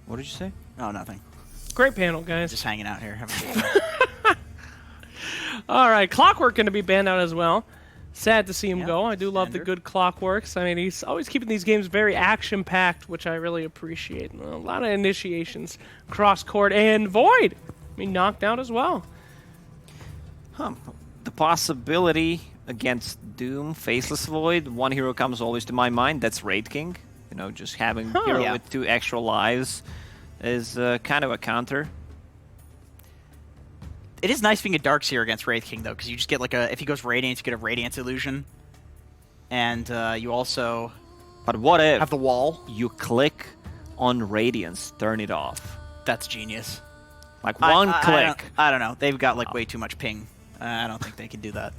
What did you say? Oh, nothing. Great panel, guys. Just hanging out here. Having a good time. All right, Clockwork going to be banned out as well. Sad to see him go. I do love the standard. good Clockworks. I mean, he's always keeping these games very action-packed, which I really appreciate. A lot of initiations, cross-court, and Void. I mean, knocked out as well. The possibility against Doom, Faceless Void, one hero comes always to my mind. That's Raid King. You know, just having a hero with 2 extra lives is kind of a counter. It is nice being a Darkseer against Wraith King, though, because you just get like a... If he goes Radiance, you get a Radiance illusion. And you also... But what if have the wall? You click on Radiance, turn it off? That's genius. Like one click. I don't know. They've got like way too much ping. I don't think they can do that.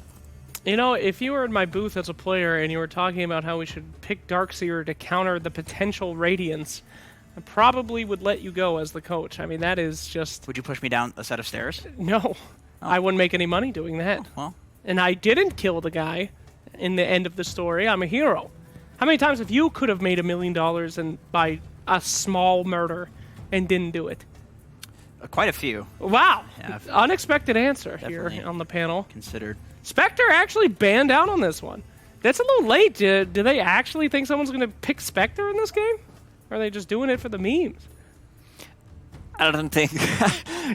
You know, if you were in my booth as a player and you were talking about how we should pick Darkseer to counter the potential Radiance, I probably would let you go as the coach. I mean, that is just... Would you push me down a set of stairs? No. I wouldn't make any money doing that. Well. And I didn't kill the guy in the end of the story. I'm a hero. How many times have you could have made $1 million and by a small murder and didn't do it? Quite a few. Wow. Yeah, Unexpected answer definitely here on the panel. Considered. Spectre actually banned out on this one. That's a little late. Do they actually think someone's going to pick Spectre in this game? Or are they just doing it for the memes? I don't think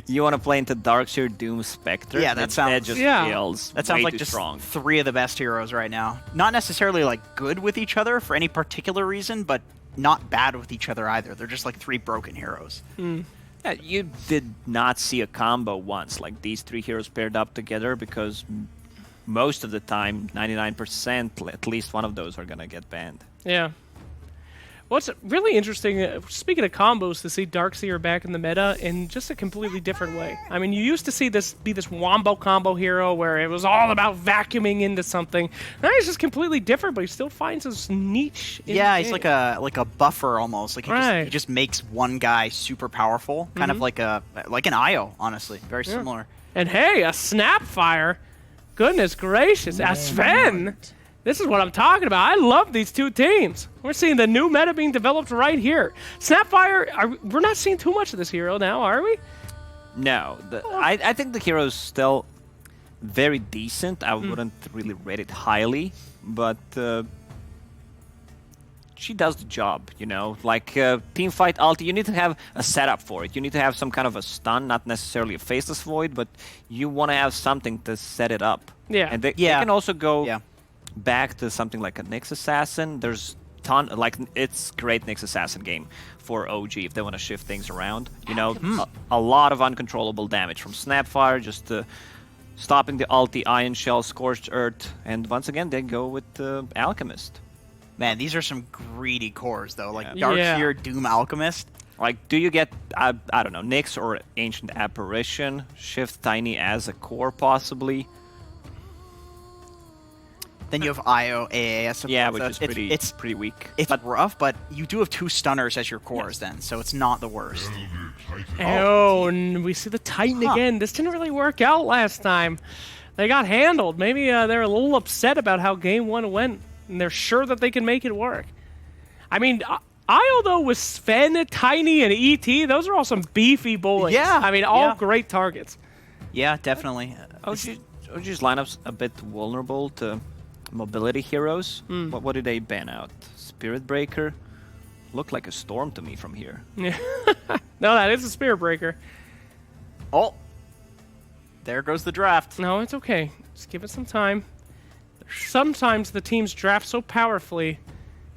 you want to play into Darkseer, Doom, Spectre. Yeah, that sounds... just feels That sounds way like too just strong. 3 of the best heroes right now. Not necessarily like good with each other for any particular reason, but not bad with each other either. They're just like 3 broken heroes. Yeah, you did not see a combo once, like these 3 heroes paired up together, because most of the time, 99%, at least one of those are going to get banned. Yeah. What's really interesting, speaking of combos, to see Darkseer back in the meta in just a completely different way. I mean, you used to see this be this wombo combo hero where it was all about vacuuming into something. Now he's just completely different, but he still finds his niche. Yeah, he's like a buffer almost. Like he just makes one guy super powerful, kind of like an IO, honestly. Very similar. And hey, a Snapfire. Goodness gracious, a Sven. This is what I'm talking about. I love these 2 teams. We're seeing the new meta being developed right here. Snapfire, we're not seeing too much of this hero now, are we? No. I think the hero's still very decent. I wouldn't really rate it highly, but she does the job, you know? Like, teamfight ulti, you need to have a setup for it. You need to have some kind of a stun, not necessarily a Faceless Void, but you want to have something to set it up. Yeah. And they can also go... back to something like a Nyx Assassin. There's it's great Nyx Assassin game for OG if they want to shift things around. You know, a lot of uncontrollable damage from Snapfire, just stopping the ulti, Iron Shell, Scorched Earth, and once again they go with Alchemist. Man, these are some greedy cores though, like Darkseer, Doom, Alchemist. Like, do you get I don't know, Nyx or Ancient Apparition, shift Tiny as a core possibly? Then you have IO, AAS. Yeah, which is pretty weak. It's rough, but you do have 2 stunners as your cores then, so it's not the worst. Oh, and we see the Titan again. This didn't really work out last time. They got handled. Maybe they're a little upset about how game 1 went, and they're sure that they can make it work. I mean, IO, though, with Sven, Tiny, and ET, those are all some beefy bullies. Yeah. I mean, all great targets. Yeah, definitely. OG's lineup's a bit vulnerable to mobility heroes. What did they ban out? Spirit Breaker? Looked like a storm to me from here. Yeah. No, that is a Spirit Breaker. Oh, there goes the draft. No, it's okay. Just give it some time. Sometimes the teams draft so powerfully,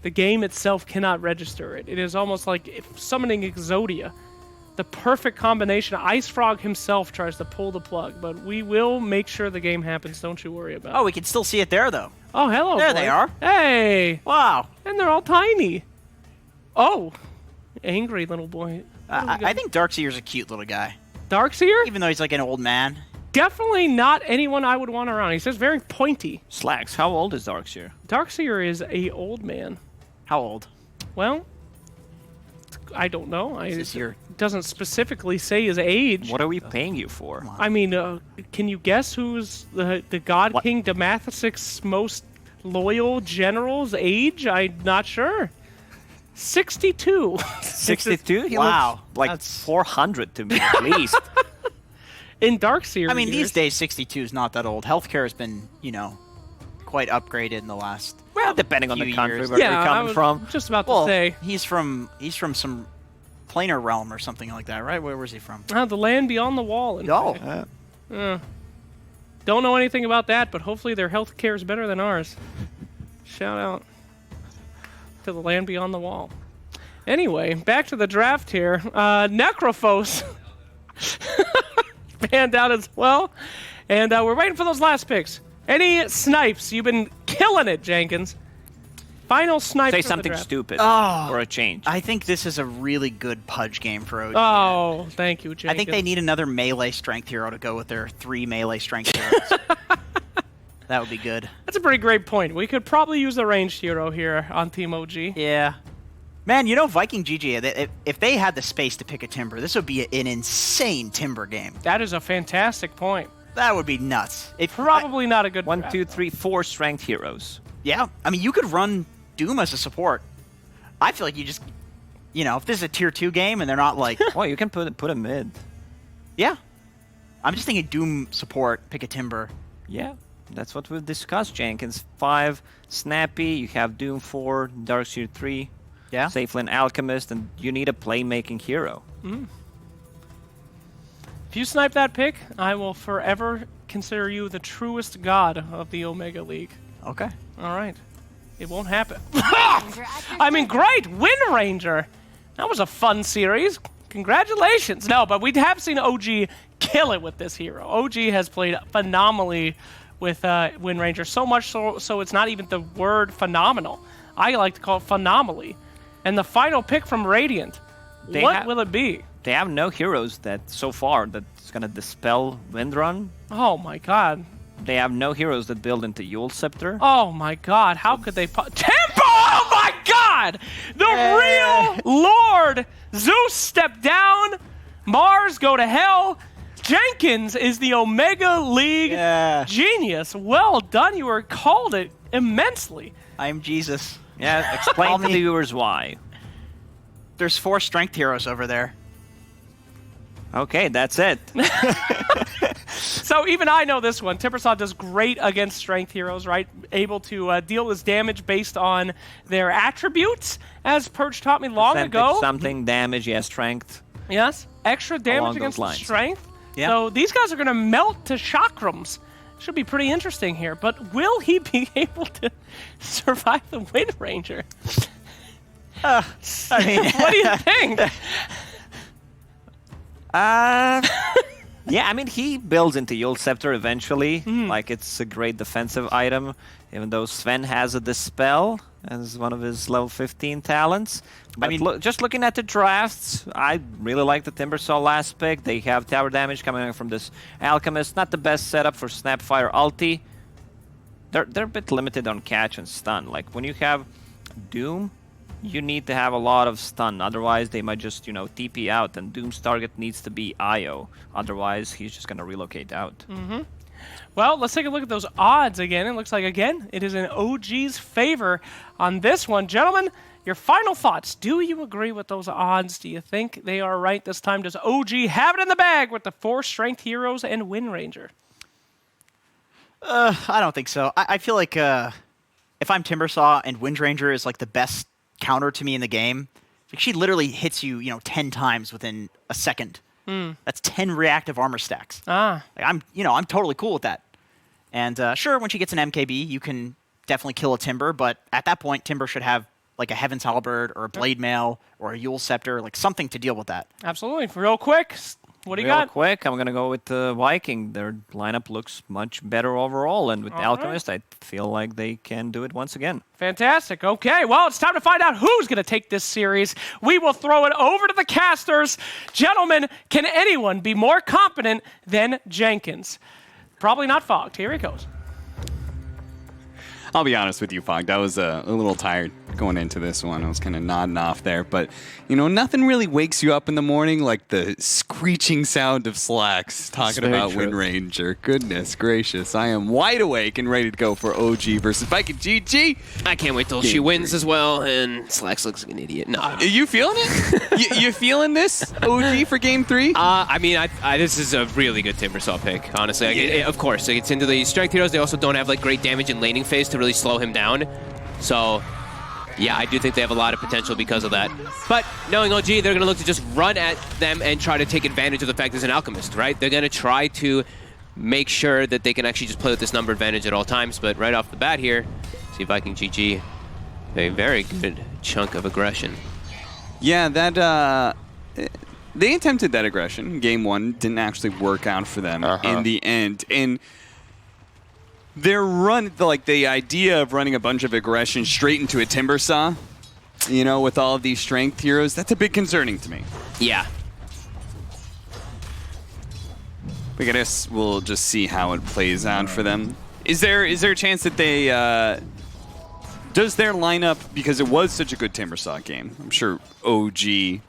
the game itself cannot register it. It is almost like summoning Exodia. The perfect combination. Ice Frog himself tries to pull the plug, but we will make sure the game happens. Don't you worry about it. Oh, we can still see it there, though. Oh, hello, There boy. they are. Hey! Wow. And they're all tiny. Oh! Angry little boy. I think Darkseer's a cute little guy. Darkseer? Even though he's like an old man. Definitely not anyone I would want around. He says very pointy. Slacks, how old is Darkseer? Darkseer is a old man. How old? Well, I don't know. This year. It doesn't specifically say his age. What are we paying you for? I mean, can you guess who's the God King Demathesic's most loyal general's age? I'm not sure. 62. 62? He Wow, looks like that's- 400 to me at least. In Dark Series. I mean, these days 62 is not that old. Healthcare has been, you know, quite upgraded in the last. Well, depending on the few country years. where Yeah, you're I coming was from. just about to Well, say. he's from some planar realm or something like that, right? Where was he from? The land beyond the wall. In Oh, fact. Don't know anything about that, but hopefully their health care is better than ours. Shout out to the land beyond the wall. Anyway, back to the draft here. Necrophos panned out as well. And we're waiting for those last picks. Any snipes? You've been killing it, Jenkins. Final snipe. Say for the something draft. stupid Oh. or a change. I think this is a really good Pudge game for OG. Oh, thank you, Jenkins. I think they need another melee strength hero to go with their 3 melee strength heroes. That would be good. That's a pretty great point. We could probably use a ranged hero here on Team OG. Yeah. Man, you know, Viking GG, if they had the space to pick a Timber, this would be an insane Timber game. That is a fantastic point. That would be nuts. Probably not a good 1, draft, 2, though. 3, 4 strength heroes. Yeah. I mean, you could run Doom as a support. I feel like you just, you know, if this is a tier 2 game and they're not like, Well, you can put a mid. yeah. I'm just thinking Doom support, pick a Timber. Yeah, that's what we've discussed, Jenkins. 5, Snappy, you have Doom 4, Darkseer 3, Yeah. Safely Alchemist, and you need a playmaking hero. If you snipe that pick, I will forever consider you the truest god of the Omega League. Okay. All right. It won't happen. I mean, great! Wind Ranger! That was a fun series. Congratulations. No, but we have seen OG kill it with this hero. OG has played phenomenally with Wind Ranger, so much so it's not even the word phenomenal. I like to call it phenomenally. And the final pick from Radiant, what will it be? They have no heroes that so far that's gonna dispel Windrun. Oh my god. They have no heroes that build into Yule Scepter. Oh my god, how could they Tempo! Oh my god! The real Lord! Zeus stepped down, Mars go to hell. Jenkins is the Omega League genius. Well done, you were called it immensely. I'm Jesus. Yeah, explain Call to the me. viewers why. There's 4 strength heroes over there. Okay, that's it. So even I know this one. Timbersaw does great against strength heroes, right? Able to deal this damage based on their attributes, as Purge taught me long Percentage ago. something, damage, yeah, strength. Yes, extra damage Along against those lines. strength. Yeah. So these guys are going to melt to chakrams. Should be pretty interesting here. But will he be able to survive the Wind Ranger? I mean, What do you think? Yeah, I mean, he builds into Yule Scepter eventually. Like, it's a great defensive item, even though Sven has a Dispel as one of his level 15 talents. But I mean- just looking at the drafts, I really like the Timbersaw last pick. They have tower damage coming from this Alchemist. Not the best setup for Snapfire ulti. They're a bit limited on catch and stun. Like, when you have Doom, you need to have a lot of stun. Otherwise, they might just, TP out, and Doom's target needs to be IO. Otherwise, he's just going to relocate out. Well, let's take a look at those odds again. It looks like, again, it is in OG's favor on this one. Gentlemen, your final thoughts. Do you agree with those odds? Do you think they are right this time? Does OG have it in the bag with the 4 strength heroes and Wind Ranger? I don't think so. I feel like if I'm Timbersaw and Wind Ranger is like the best counter to me in the game, like she literally hits you, 10 times within a second. That's 10 reactive armor stacks. Ah, Like I'm totally cool with that. And sure, when she gets an MKB, you can definitely kill a Timber, but at that point, Timber should have like a Heaven's Halberd or a Blade Mail or a Yule Scepter, like something to deal with that. absolutely. Real quick, what do you Real got? quick, I'm going to go with the Viking. Their lineup looks much better overall, and with All Alchemist, I feel like they can do it once again. Fantastic. Okay, well, it's time to find out who's going to take this series. We will throw it over to the casters. Gentlemen, can anyone be more competent than Jenkins? Probably not Fogged. Here he goes. I'll be honest with you, Fog. That was a little tired. going into this one. I was kind of nodding off there. But, you know, nothing really wakes you up in the morning like the screeching sound of slacks talking about Wind Ranger. Goodness gracious. I am wide awake and ready to go for OG versus Viking GG. I can't wait till she wins as well, and Slacks looks like an idiot. No. Are you feeling it? you feeling this, OG, for Game 3? I mean, this is a really good Timbersaw pick, honestly. Of course, it's into the strength heroes. They also don't have like great damage in laning phase to really slow him down. So, yeah, I do think they have a lot of potential because of that. But knowing OG, they're going to look to just run at them and try to take advantage of the fact there's an Alchemist, right? They're going to try to make sure that they can actually just play with this number advantage at all times. But right off the bat here, see Viking GG, a very good chunk of aggression. Yeah, that they attempted that aggression. Game 1 didn't actually work out for them in the end. And their run, like the idea of running a bunch of aggression straight into a Timbersaw, you know, with all of these strength heroes, that's a bit concerning to me. Yeah. But I guess we'll just see how it plays out for them. Is there a chance that they does their lineup, because it was such a good Timbersaw game, I'm sure OG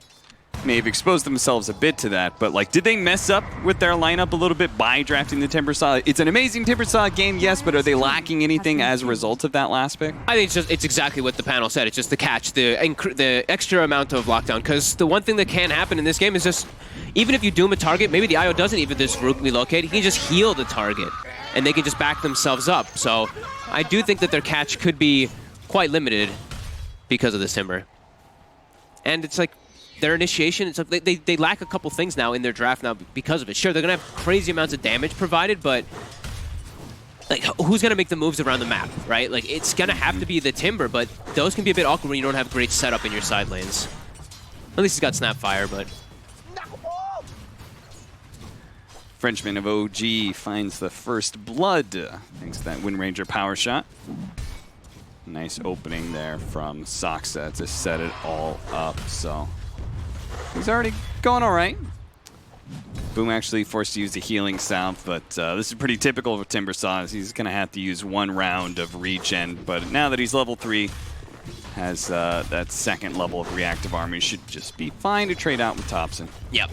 may have exposed themselves a bit to that, but like, did they mess up with their lineup a little bit by drafting the Timbersaw? It's an amazing Timbersaw game, yes, but are they lacking anything as a result of that last pick? I think it's exactly what the panel said. It's just the catch, the extra amount of lockdown. Because the one thing that can happen in this game is just, even if you doom a target, maybe the IO doesn't even this Rook relocate, he can just heal the target, and they can just back themselves up. So I do think that their catch could be quite limited because of this Timber. And it's like, their initiation, it's like they lack a couple things now in their draft now because of it. Sure, they're going to have crazy amounts of damage provided, but like, who's going to make the moves around the map, right? Like, it's going to have to be the Timber, but those can be a bit awkward when you don't have great setup in your side lanes. At least he's got Snapfire, but... Frenchman of OG finds the first blood thanks to that Wind Ranger power shot. Nice opening there from Soxa to set it all up, so... He's already going all right. Boom actually forced to use the healing salve, but this is pretty typical of Timbersaw. He's going to have to use one round of regen, but now that he's level 3, has that second level of reactive armor, he should just be fine to trade out with Thompson. Yep.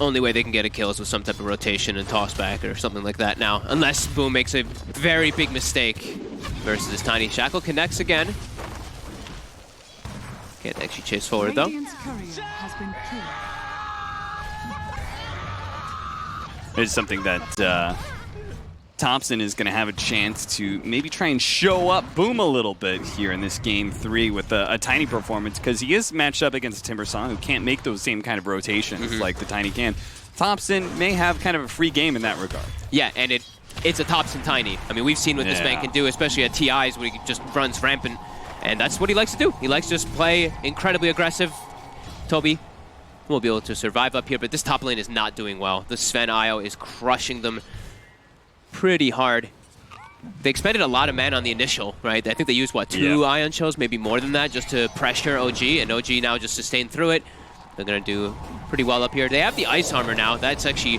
Only way they can get a kill is with some type of rotation and toss back or something like that now, unless Boom makes a very big mistake versus this Tiny. Shackle connects again. Can't actually chase forward though. It's something that Thompson is going to have a chance to maybe try and show up Boom a little bit here in this Game 3 with a Tiny performance, because he is matched up against a Timbersaw who can't make those same kind of rotations like the Tiny can. Thompson may have kind of a free game in that regard. Yeah, and it's a Thompson Tiny. I mean, we've seen what this man can do, especially at TIs where he just runs rampant. And that's what he likes to do. He likes to just play incredibly aggressive. Toby will be able to survive up here, but this top lane is not doing well. The Sven IO is crushing them pretty hard. They expended a lot of mana on the initial, right? I think they used, what, 2 Ion Shells, maybe more than that, just to pressure OG, and OG now just sustained through it. They're going to do pretty well up here. They have the Ice Armor now. That's actually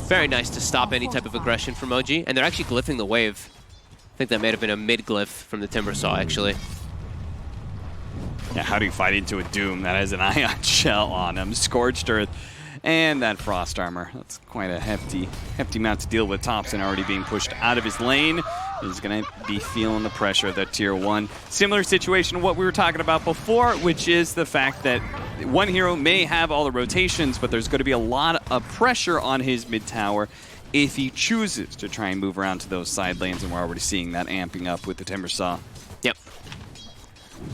very nice to stop any type of aggression from OG, and they're actually glyphing the wave. I think that may have been a mid-glyph from the Timbersaw, actually. Yeah, how do you fight into a Doom that has an Ion Shell on him? Scorched Earth and that Frost Armor. That's quite a hefty amount to deal with. Thompson already being pushed out of his lane. He's going to be feeling the pressure of that Tier 1. Similar situation to what we were talking about before, which is the fact that one hero may have all the rotations, but there's going to be a lot of pressure on his mid tower if he chooses to try and move around to those side lanes, and we're already seeing that amping up with the Timbersaw. Yep.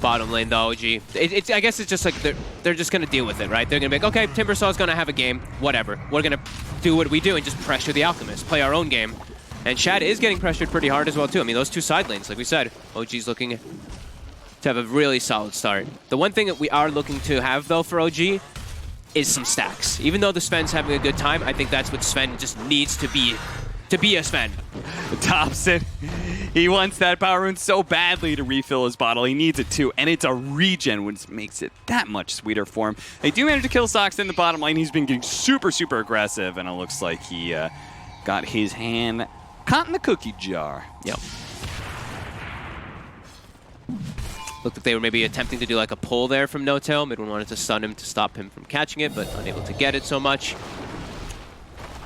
Bottom lane, though, OG. I guess it's just like they're just going to deal with it, right? They're going to be like, okay, Timbersaw's going to have a game, whatever. We're going to do what we do and just pressure the Alchemist, play our own game. And Shad is getting pressured pretty hard as well, too. I mean, those 2 side lanes, like we said, OG's looking to have a really solid start. The one thing that we are looking to have, though, for OG is some stacks. Even though the Sven's having a good time, I think that's what Sven just needs to be a Sven. Thompson, he wants that power rune so badly to refill his bottle. He needs it too, and it's a regen, which makes it that much sweeter for him. They do manage to kill Sox in the bottom lane. He's been getting super, super aggressive, and it looks like he got his hand caught in the cookie jar. Yep. Looked like they were maybe attempting to do like a pull there from No Tail. Mid1 wanted to stun him to stop him from catching it, but unable to get it so much.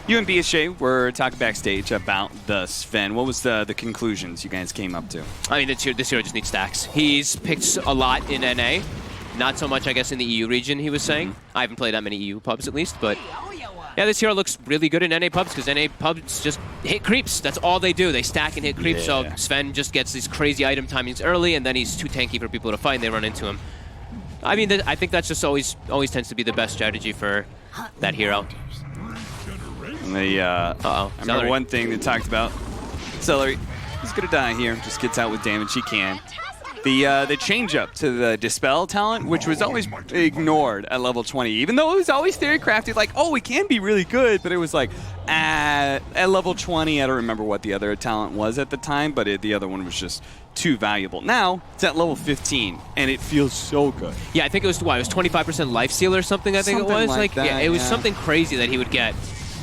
You and BSJ were talking backstage about the Sven. What was the conclusions you guys came up to? I mean, this hero just needs stacks. He's picked a lot in NA. Not so much, I guess, in the EU region, he was saying. I haven't played that many EU pubs, at least, but yeah, this hero looks really good in NA pubs because NA pubs just hit creeps. That's all they do. They stack and hit creeps, so Sven just gets these crazy item timings early, and then he's too tanky for people to fight, and they run into him. I mean, I think that's just always tends to be the best strategy for that hero. And I remember one thing they talked about. Celery, he's gonna die here. Just gets out with damage he can. The change up to the Dispel talent, which was always ignored at level 20, even though it was always theory crafted, like, oh, it can be really good, but it was like, at level 20, I don't remember what the other talent was at the time, but the other one was just too valuable. Now, it's at level 15, and it feels so good. Yeah, I think it was, what, it was 25% lifesteal or something, I think it was? Like that, yeah, it was something crazy that he would get.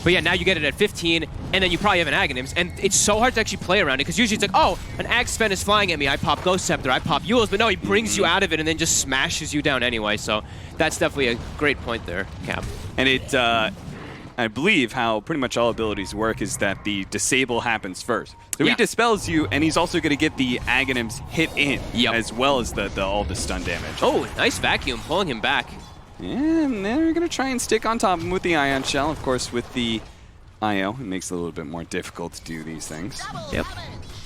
But yeah, now you get it at 15, and then you probably have an Aghanims, and it's so hard to actually play around it, because usually it's like, oh, an Ag Sven is flying at me, I pop Ghost Scepter, I pop Yules, but no, he brings you out of it and then just smashes you down anyway, so that's definitely a great point there, Cap. And it, I believe how pretty much all abilities work is that the disable happens first. So he dispels you, and he's also going to get the Aghanims hit in, as well as all the stun damage. Oh, nice vacuum, pulling him back. And they're going to try and stick on top of him with the Ion Shell. Of course, with the IO, it makes it a little bit more difficult to do these things. Yep.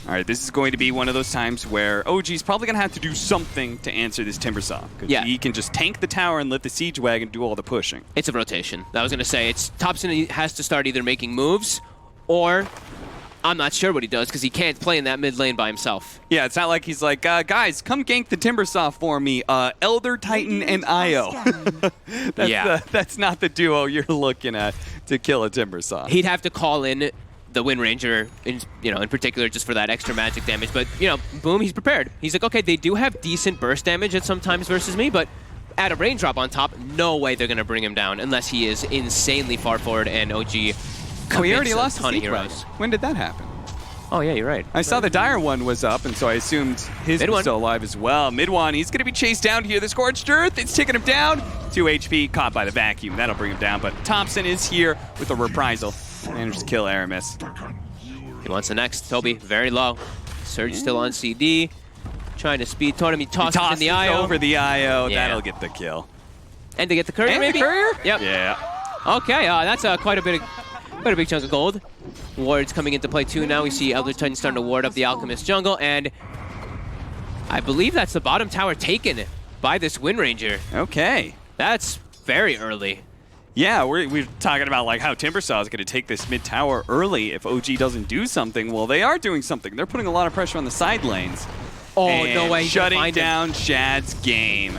All right, this is going to be one of those times where OG's probably going to have to do something to answer this Timbersaw. Because he can just tank the tower and let the Siege Wagon do all the pushing. It's a rotation. I was going to say, Thompson has to start either making moves, or I'm not sure what he does because he can't play in that mid lane by himself. Yeah, it's not like he's like, guys, come gank the Timbersaw for me. Elder Titan and Io. That's not the duo you're looking at to kill a Timbersaw. He'd have to call in the Wind Ranger, in particular, just for that extra magic damage. But boom, he's prepared. He's like, okay, they do have decent burst damage at some times versus me, but at a raindrop on top, no way they're gonna bring him down unless he is insanely far forward and OG. Oh, he already lost a ton of heroes. heroes. When did that happen? Oh, yeah, you're right. I saw the Dire one was up, and so I assumed his was still alive as well. Mid1, he's going to be chased down here. The Scorched Earth, it's taking him down. 2 HP, caught by the vacuum. That'll bring him down, but Thompson is here with a reprisal. Managed to kill Aramis. He wants the next. Toby, very low. Surge still on CD. Trying to speed taunt him. He tosses in the IO. Over the IO. Yeah. That'll get the kill. And to get the courier, and maybe? The courier? Yep. Yeah. Okay, that's quite a big chunk of gold. Wards coming into play too now. We see Elder Titan starting to ward up the Alchemist jungle, and I believe that's the bottom tower taken by this Wind Ranger. Okay. That's very early. Yeah, we're talking about like how Timbersaw is going to take this mid tower early if OG doesn't do something. Well, they are doing something. They're putting a lot of pressure on the side lanes. Oh, and no way. Shutting down Shad's game.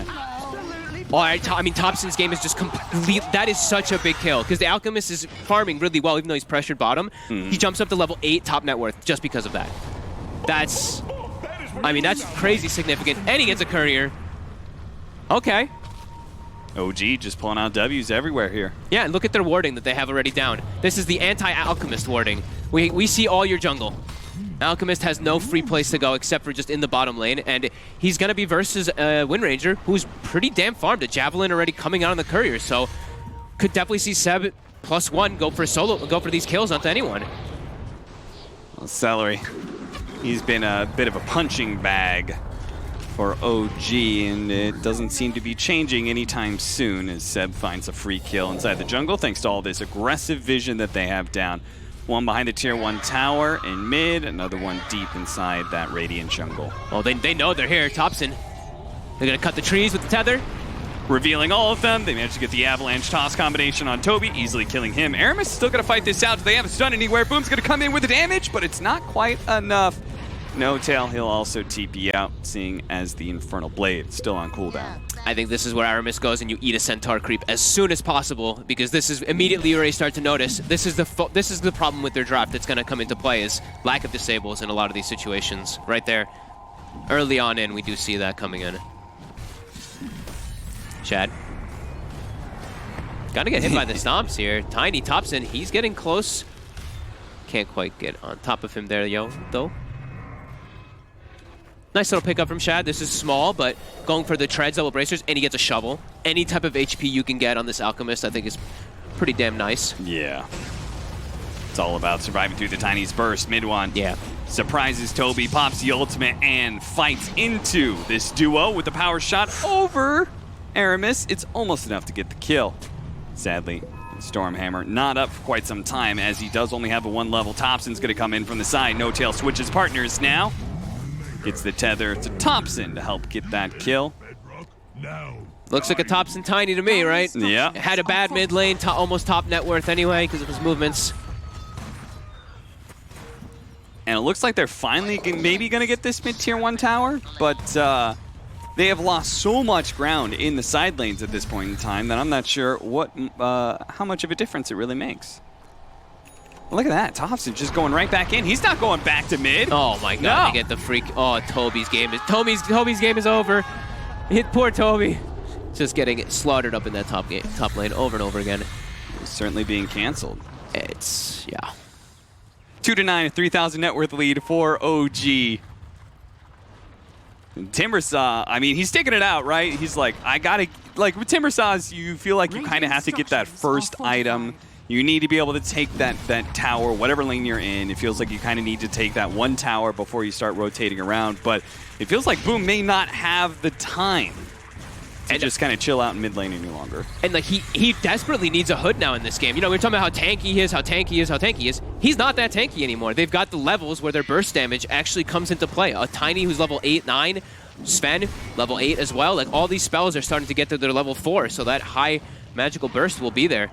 Oh, I mean, Thompson's game is just complete. That is such a big kill because the Alchemist is farming really well, even though he's pressured bottom. He jumps up to level 8 top net worth just because of that. That's crazy significant. And he gets a courier. Okay. OG just pulling out W's everywhere here. Yeah, and look at their warding that they have already down. This is the anti-Alchemist warding. We see all your jungle. Alchemist has no free place to go except for just in the bottom lane, and he's going to be versus Wind Ranger, who's pretty damn farmed. A Javelin already coming out on the courier, so could definitely see Seb +1 go for these kills onto anyone. Well, Celery, he's been a bit of a punching bag for OG, and it doesn't seem to be changing anytime soon as Seb finds a free kill inside the jungle, thanks to all this aggressive vision that they have down. One behind the tier 1 tower in mid, another one deep inside that Radiant jungle. Oh, they know they're here. Thompson. They're going to cut the trees with the tether. Revealing all of them. They managed to get the avalanche toss combination on Toby, easily killing him. Aramis is still going to fight this out. Do they have a stun anywhere? Boom's going to come in with the damage, but it's not quite enough. No Tail, he'll also TP out, seeing as the Infernal Blade still on cooldown. I think this is where Aramis goes and you eat a Centaur creep as soon as possible, because this is immediately you already start to notice this is the problem with their draft that's going to come into play is lack of disables in a lot of these situations. Right there, early on in, we do see that coming in. Chad. Gotta get hit by the stomps here. Tiny Thompson, he's getting close. Can't quite get on top of him there, though. Nice little pickup from Shad. This is small, but going for the treads, double bracers, and he gets a shovel. Any type of HP you can get on this Alchemist, I think is pretty damn nice. Yeah. It's all about surviving through the tiniest burst. Mid one. Yeah. Surprises Toby, pops the ultimate, and fights into this duo with the power shot over Aramis. It's almost enough to get the kill. Sadly, Stormhammer not up for quite some time, as he does only have a 1 level. Thompson's going to come in from the side. No Tail switches partners now. Gets the tether to Thompson to help get that kill. Looks like a Thompson tiny to me, right? Yeah. Had a bad mid lane, almost top net worth anyway because of his movements. And it looks like they're finally maybe going to get this mid-tier 1 tower, but they have lost so much ground in the side lanes at this point in time that I'm not sure how much of a difference it really makes. Look at that, Thompson just going right back in. He's not going back to mid. Oh my god, they get the freak. Oh, Toby's game is over. Hit poor Toby. Just getting slaughtered up in that top lane over and over again. It's certainly being canceled. It's, yeah. 2-9, 3,000 net worth lead for OG. Timbersaw, I mean, he's sticking it out, right? He's like, I gotta, like with Timbersaws, you feel like you kind of have to get that first item. You need to be able to take that tower, whatever lane you're in. It feels like you kind of need to take that 1 tower before you start rotating around. But it feels like Boom may not have the time to just kind of chill out in mid lane any longer. And like he desperately needs a hood now in this game. You know, we're talking about how tanky he is, how tanky he is, how tanky he is. He's not that tanky anymore. They've got the levels where their burst damage actually comes into play. A Tiny who's level 8, 9, Sven, level 8 as well. Like all these spells are starting to get to their level 4, so that high magical burst will be there.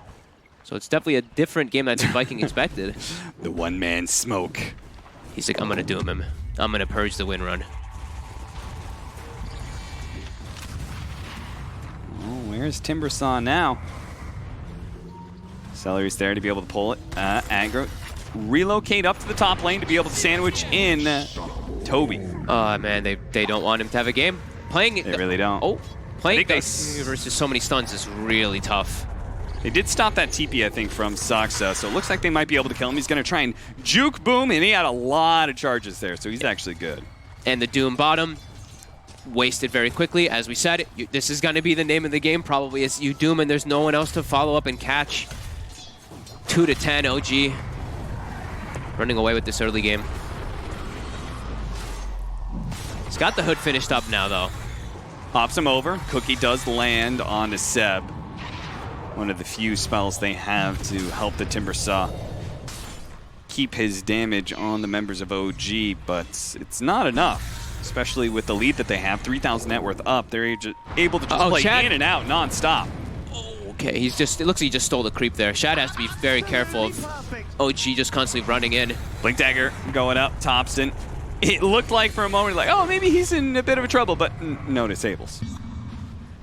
So it's definitely a different game than Viking expected. The one-man smoke. He's like, I'm gonna doom him. I'm gonna purge the win run. Where's Timbersaw now? Celery's there to be able to pull it. Aggro. Relocate up to the top lane to be able to sandwich in Toby. Oh man, they don't want him to have a game. Playing it. They really don't. Oh, playing versus so many stuns is really tough. They did stop that TP, I think, from Saksa, so it looks like they might be able to kill him. He's going to try and juke Boom, and he had a lot of charges there, so he's actually good. And the Doom bottom, wasted very quickly. As we said, this is going to be the name of the game, probably, is you Doom, and there's no one else to follow up and catch. 2-10 OG. Running away with this early game. He's got the hood finished up now, though. Pops him over. Cookie does land onto Seb. One of the few spells they have to help the Timbersaw keep his damage on the members of OG, but it's not enough, especially with the lead that they have. 3,000 net worth up. They're able to just play Chad. in and out non-stop. Okay, it looks like he just stole the creep there. Shad has to be very careful of OG just constantly running in. Blink Dagger going up, Thompson. It looked like for a moment, like, oh, maybe he's in a bit of a trouble, but no disables.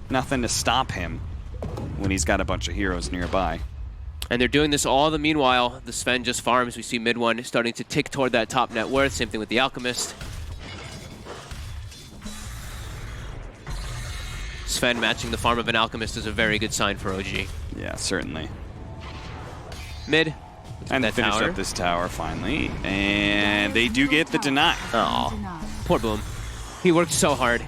Nothing to stop him when he's got a bunch of heroes nearby. And they're doing this all the meanwhile. The Sven just farms. We see mid one starting to tick toward that top net worth. Same thing with the Alchemist. Sven matching the farm of an Alchemist is a very good sign for OG. Yeah, certainly. Mid. And they finish up this tower finally. And they do get the deny. Oh, poor Boom. He worked so hard.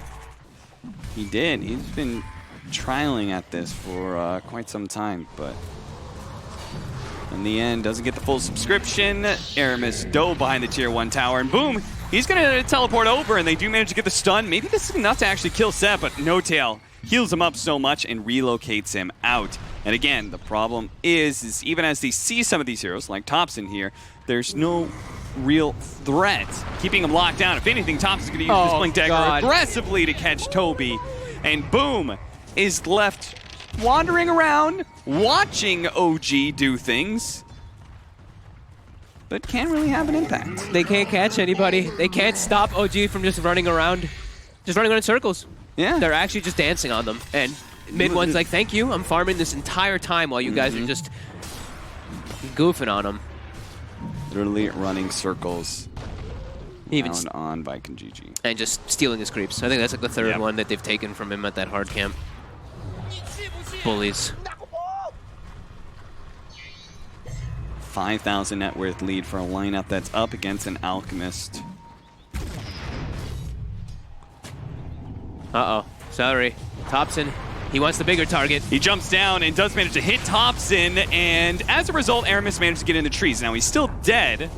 He did. He's been trialing at this for quite some time, but in the end, doesn't get the full subscription. Aramis dove behind the tier 1 tower, and boom, he's going to teleport over, and they do manage to get the stun. Maybe this is enough to actually kill Seb, but No Tail heals him up so much and relocates him out. And again, the problem is even as they see some of these heroes, like Thompson here, there's no real threat keeping him locked down. If anything, Thompson's going to use this Blink Dagger aggressively to catch Toby, and boom, is left wandering around, watching OG do things, but can't really have an impact. They can't catch anybody. They can't stop OG from just running around in circles. Yeah. They're actually just dancing on them. And mid one's like, thank you, I'm farming this entire time while you guys are just goofing on them. Literally running circles. Even down on Viking GG. And just stealing his creeps. I think that's like the third one that they've taken from him at that hard camp. Bullies. 5,000 net worth lead for a lineup that's up against an Alchemist. Uh-oh. Sorry. Thompson, he wants the bigger target. He jumps down and does manage to hit Thompson, and as a result, Aramis managed to get in the trees. Now he's still dead.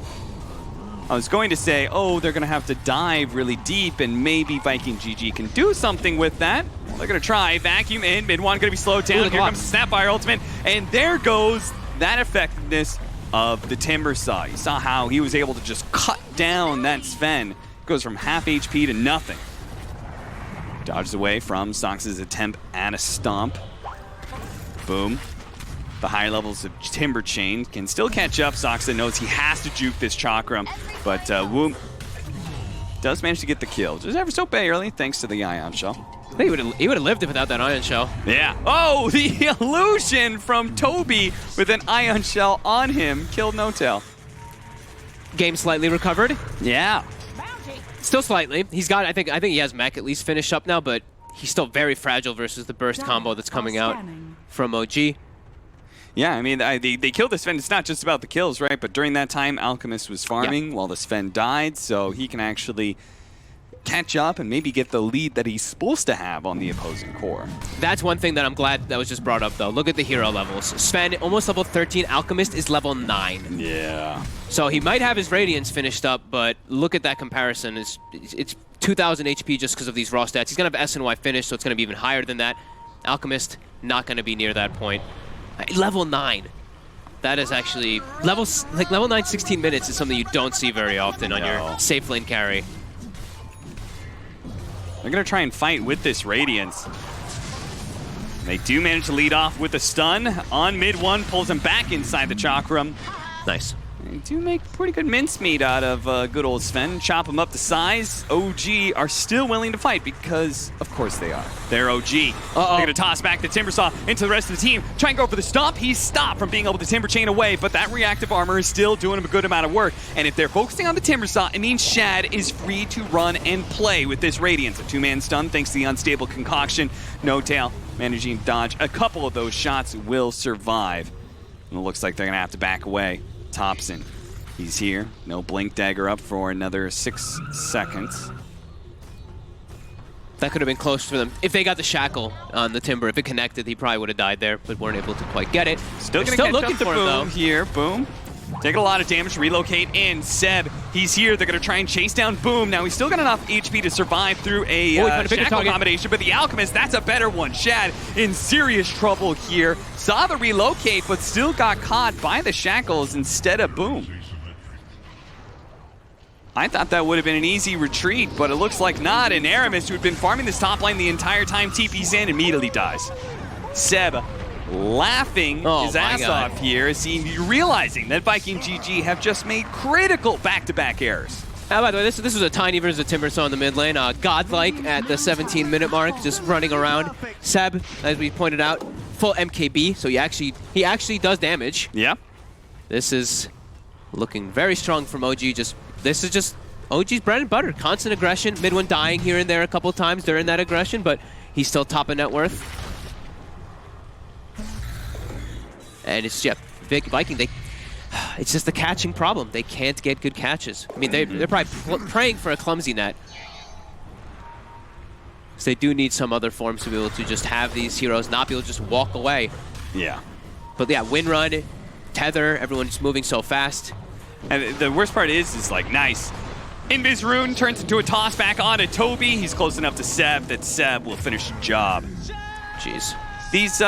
I was going to say, oh, they're going to have to dive really deep, and maybe Viking GG can do something with that. Well, they're going to try. Vacuum in. Mid one going to be slowed down. Here comes the Snapfire ultimate, and there goes that effectiveness of the Timbersaw. You saw how he was able to just cut down that Sven. Goes from half HP to nothing. Dodges away from Sox's attempt at a stomp. Boom. The higher levels of Timber Chain can still catch up. Soxa knows he has to juke this Chakram, but Woom does manage to get the kill. Just ever so barely, thanks to the Ion Shell. I think he would have lived without that Ion Shell. Yeah. Oh, the illusion from Toby with an Ion Shell on him killed No-Tail. Game slightly recovered. Yeah. Still slightly. He's got, I think he has mech at least finished up now, but he's still very fragile versus the burst combo that's coming out from OG. Yeah, I mean, they killed the Sven. It's not just about the kills, right? But during that time, Alchemist was farming while the Sven died, so he can actually catch up and maybe get the lead that he's supposed to have on the opposing core. That's one thing that I'm glad that was just brought up, though. Look at the hero levels. Sven, almost level 13. Alchemist is level 9. Yeah. So he might have his Radiance finished up, but look at that comparison. It's 2,000 HP just because of these raw stats. He's going to have SNY finished, so it's going to be even higher than that. Alchemist, not going to be near that point. Level 9. That is actually... Level 9, 16 minutes is something you don't see very often on your safe lane carry. They're going to try and fight with this Radiance. They do manage to lead off with a stun on mid one, pulls him back inside the Chakram. Nice. They do make pretty good mincemeat out of good old Sven. Chop him up to size. OG are still willing to fight because, of course they are. They're OG. They're going to toss back the Timbersaw into the rest of the team. Try and go for the stomp. He's stopped from being able to Timber Chain away, but that reactive armor is still doing him a good amount of work. And if they're focusing on the Timbersaw, it means Shad is free to run and play with this Radiance. A two-man stun thanks to the unstable concoction. No-Tail managing to dodge a couple of those shots will survive. And it looks like they're going to have to back away. Thompson, he's here. No Blink Dagger up for another 6 seconds. That could have been close for them. If they got the shackle on the Timber, if it connected, he probably would have died there, but weren't able to quite get it. Still looking for him, though. Here, Boom. Taking a lot of damage to relocate in. Seb, he's here. They're going to try and chase down Boom. Now, he's still got enough HP to survive through a shackle combination, but the Alchemist, that's a better one. Shad in serious trouble here. Saw the relocate, but still got caught by the shackles instead of Boom. I thought that would have been an easy retreat, but it looks like not. And Aramis, who had been farming this top lane the entire time, TP's in, immediately dies. Seb laughing his ass off here, realizing that Viking GG have just made critical back-to-back errors. By the way, this was a tiny versus a Timbersaw in the mid lane. Godlike at the 17-minute mark, just running around. Seb, as we pointed out, full MKB, so he actually does damage. Yeah. This is looking very strong from OG. This is just OG's bread and butter. Constant aggression. Mid one dying here and there a couple times during that aggression, but he's still top of net worth. And it's, Viking, it's just the catching problem. They can't get good catches. I mean, they're probably praying for a clumsy net. So they do need some other forms to be able to just have these heroes not be able to just walk away. Yeah. But yeah, win run, tether, everyone's moving so fast. And the worst part is like, nice. Invis Rune turns into a toss back onto Toby. He's close enough to Seb that Seb will finish the job. Jeez. These,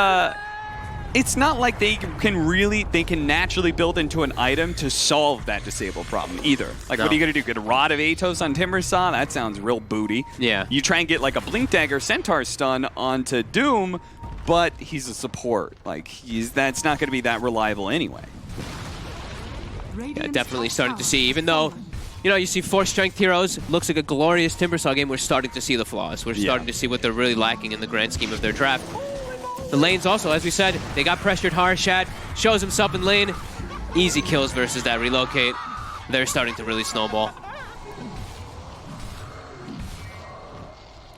it's not like they can naturally build into an item to solve that disable problem either. Like, what are you going to do? Get a Rod of Atos on Timbersaw? That sounds real booty. Yeah. You try and get like a Blink Dagger Centaur stun onto Doom, but he's a support. Like, that's not going to be that reliable anyway. Yeah, definitely starting to see, even though, you see 4 strength heroes, looks like a glorious Timbersaw game, we're starting to see the flaws. We're starting to see what they're really lacking in the grand scheme of their draft. The lanes also, as we said, they got pressured hard. Shad shows himself in lane. Easy kills versus that relocate. They're starting to really snowball.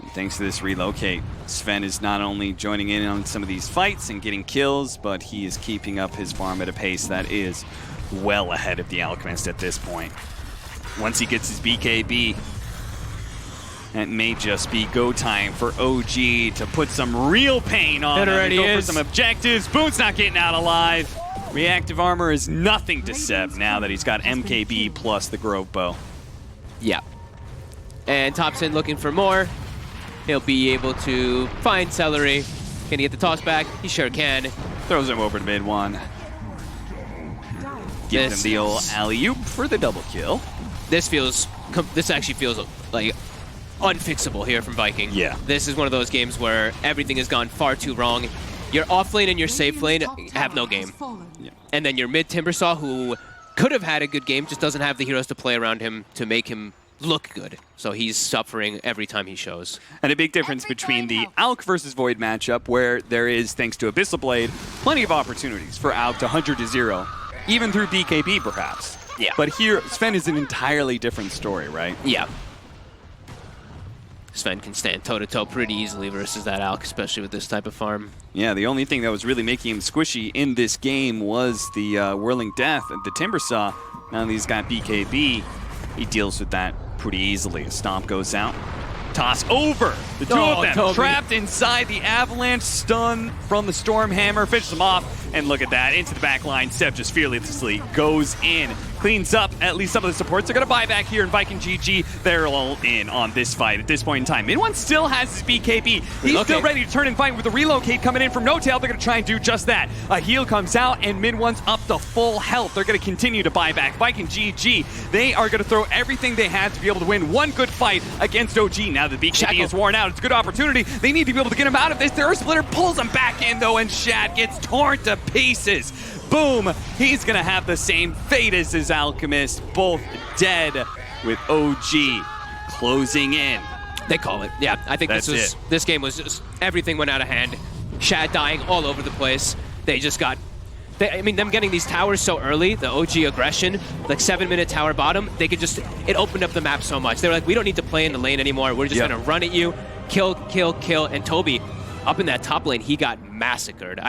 And thanks to this relocate, Sven is not only joining in on some of these fights and getting kills, but he is keeping up his farm at a pace that is well ahead of the Alchemist at this point. Once he gets his BKB, It may just be go time for OG to put some real pain on him and go for some objectives. Boone's not getting out alive. Reactive armor is nothing to Seb now that he's got MKB plus the Grove Bow. Yeah. And Thompson looking for more. He'll be able to find Celery. Can he get the toss back? He sure can. Throws him over to mid one. Gives him the old alley-oop for the double kill. This actually feels like unfixable here from Viking. Yeah. This is one of those games where everything has gone far too wrong. Your off lane and your safe lane have no game. Yeah. And then your mid Timbersaw, who could have had a good game, just doesn't have the heroes to play around him to make him look good. So he's suffering every time he shows. And a big difference between the Alk versus Void matchup, where there is, thanks to Abyssal Blade, plenty of opportunities for Alk to 100-0, even through BKB perhaps. Yeah. But here, Sven is an entirely different story, right? Yeah. Sven can stand toe-to-toe pretty easily versus that Alk, especially with this type of farm. Yeah, the only thing that was really making him squishy in this game was the Whirling Death, the Timbersaw. Now that he's got BKB, he deals with that pretty easily. A stomp goes out. Toss over! The two of them Toby. trapped inside the Avalanche, stun from the Stormhammer, finishes them off, and look at that, into the back line. Seb just fearlessly goes in, cleans up at least some of the supports. They're going to buy back here in Viking GG. They're all in on this fight at this point in time. Mid1 still has his BKB. He's still ready to turn and fight with the relocate coming in from No Tail. They're going to try and do just that. A heal comes out, and Mid1's up to full health. They're going to continue to buy back. Viking GG, they are going to throw everything they have to be able to win one good fight against OG. Now the BKB is worn out. It's a good opportunity. They need to be able to get him out of this. The Earth Splitter pulls him back in, though, and Shad gets torn to pieces. Boom! He's going to have the same fate as his Alchemist, both dead, with OG closing in. They call it. Yeah, I think this game was just, everything went out of hand. Shad dying all over the place. They just got, them getting these towers so early, the OG aggression, like 7-minute tower bottom, they could just, it opened up the map so much. They were like, we don't need to play in the lane anymore. We're just going to run at you, kill, kill, kill. And Toby, up in that top lane, he got massacred.